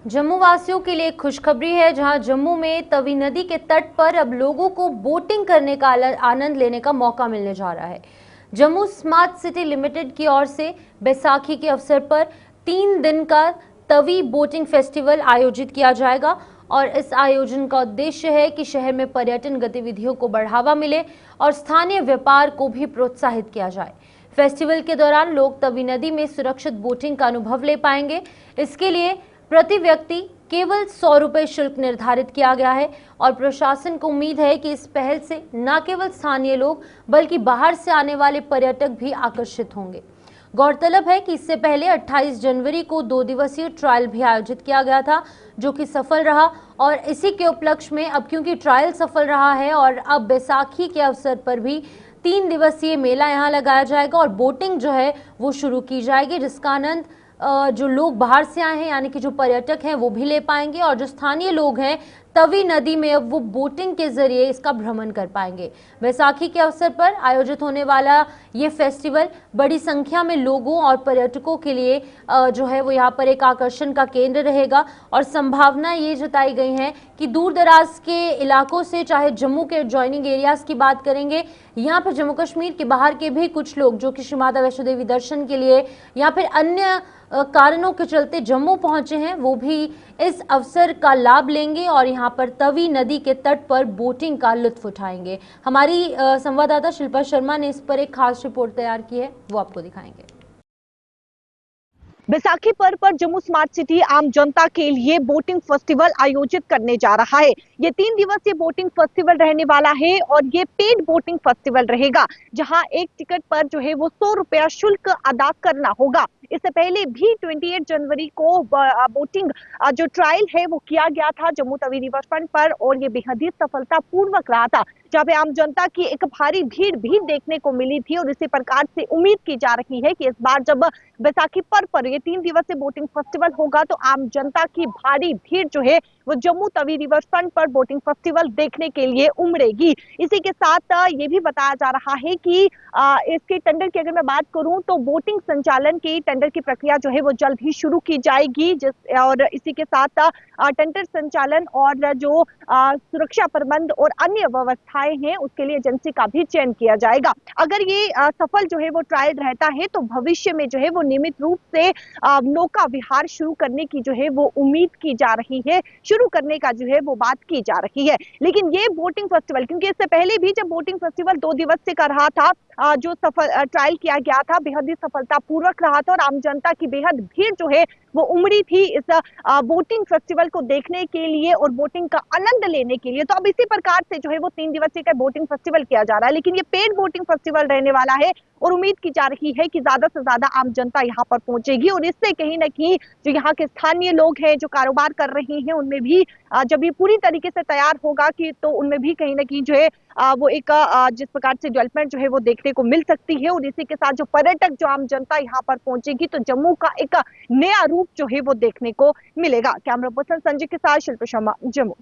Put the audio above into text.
जम्मू वासियों के लिए खुशखबरी है, जहां जम्मू में तवी नदी के तट पर अब लोगों को बोटिंग करने का आनंद लेने का मौका मिलने जा रहा है। जम्मू स्मार्ट सिटी लिमिटेड की ओर से बैसाखी के अवसर पर 3 दिन का तवी बोटिंग फेस्टिवल आयोजित किया जाएगा और इस आयोजन का उद्देश्य है कि शहर में पर्यटन गतिविधियों को बढ़ावा मिले और स्थानीय व्यापार को भी प्रोत्साहित किया जाए। फेस्टिवल के दौरान लोग तवी नदी में सुरक्षित बोटिंग का अनुभव ले पाएंगे। इसके लिए प्रति व्यक्ति केवल 100 रुपये शुल्क निर्धारित किया गया है और प्रशासन को उम्मीद है कि इस पहल से न केवल स्थानीय लोग बल्कि बाहर से आने वाले पर्यटक भी आकर्षित होंगे। गौरतलब है कि इससे पहले 28 जनवरी को 2 दिवसीय ट्रायल भी आयोजित किया गया था, जो कि सफल रहा और इसी के उपलक्ष्य में अब क्योंकि ट्रायल सफल रहा है और अब बैसाखी के अवसर पर भी 3 दिवसीय मेला यहाँ लगाया जाएगा और बोटिंग जो है वो शुरू की जाएगी, जिसका आनंद जो लोग बाहर से आए हैं यानी कि जो पर्यटक हैं वो भी ले पाएंगे और जो स्थानीय लोग हैं तवी नदी में अब वो बोटिंग के जरिए इसका भ्रमण कर पाएंगे। बैसाखी के अवसर पर आयोजित होने वाला ये फेस्टिवल बड़ी संख्या में लोगों और पर्यटकों के लिए जो है वो यहाँ पर एक आकर्षण का केंद्र रहेगा और संभावना ये जताई गई है कि दूर दराज के इलाकों से, चाहे जम्मू के एडजॉइनिंग एरियाज की बात करेंगे, यहाँ पर जम्मू कश्मीर के बाहर के भी कुछ लोग जो कि श्री माता वैष्णो देवी दर्शन के लिए या फिर अन्य कारणों के चलते जम्मू पहुंचे हैं, वो भी इस अवसर का लाभ लेंगे और यहाँ पर तवी नदी के तट पर बोटिंग का लुत्फ उठाएंगे। हमारी संवाददाता शिल्पा शर्मा ने इस पर एक खास रिपोर्ट तैयार की है, वो आपको दिखाएंगे। बैसाखी पर्व पर जम्मू स्मार्ट सिटी आम जनता के लिए बोटिंग फेस्टिवल आयोजित करने जा रहा है। ये 3 दिवसीय बोटिंग फेस्टिवल रहने वाला है और ये पेड बोटिंग फेस्टिवल रहेगा, जहां एक टिकट पर जो है वो 100 रुपया शुल्क अदा करना होगा। इससे पहले भी 28 जनवरी को बोटिंग जो ट्रायल है वो किया गया था जम्मू तवी रिवर फ्रंट पर और ये बेहद ही सफलतापूर्वक रहा था, जहाँ पे आम जनता की एक भारी भीड़ भी देखने को मिली थी और इसी प्रकार से उम्मीद की जा रही है कि इस बार जब बैसाखी पर्व पर ये 3 दिवसीय बोटिंग फेस्टिवल होगा तो आम जनता की भारी भीड़ जो है वो जम्मू तवी रिवर फ्रंट पर बोटिंग फेस्टिवल देखने के लिए उमड़ेगी। इसी के साथ ये भी बताया जा रहा है कि इसके टेंडर की अगर मैं बात करूं तो बोटिंग संचालन की टेंडर की प्रक्रिया जो है वो जल्द ही शुरू की जाएगी, और इसी के साथ टेंडर संचालन और जो सुरक्षा प्रबंध और अन्य व्यवस्थाएं हैं उसके लिए एजेंसी का भी चयन किया जाएगा। अगर ये सफल जो है वो ट्रायल रहता है तो भविष्य में जो है वो नियमित रूप से नौका विहार शुरू करने की जो है वो उम्मीद की जा रही है, शुरू करने का जो है वो बात की जा रही है। लेकिन ये बोटिंग फेस्टिवल, क्योंकि इससे पहले भी जब बोटिंग फेस्टिवल 2 दिवसीय का रहा था, जो सफल ट्रायल किया गया था बेहद ही सफलतापूर्वक रहा था और आम जनता की बेहद भीड़ जो है वो उमड़ी थी इस बोटिंग फेस्टिवल को देखने के लिए और बोटिंग का आनंद लेने के लिए। तो अब इसी प्रकार से जो है वो 3 दिवसीय का बोटिंग फेस्टिवल किया जा रहा है, लेकिन ये पेड बोटिंग फेस्टिवल रहने वाला है और उम्मीद की जा रही है कि ज्यादा से ज्यादा आम जनता यहाँ पर पहुंचेगी और इससे कहीं ना कहीं जो यहाँ के स्थानीय लोग हैं जो कारोबार कर रहे हैं उनमें भी जब ये पूरी तरीके से तैयार होगा कि तो उनमें भी कहीं ना कहीं जो है वो एक जिस प्रकार से डेवलपमेंट जो है वो देखने को मिल सकती है और इसी के साथ जो पर्यटक, जो आम जनता यहाँ पर पहुंचेगी तो जम्मू का एक नया रूप जो है वो देखने को मिलेगा। कैमरा पर्सन संजय के साथ शिल्पा शर्मा, जम्मू।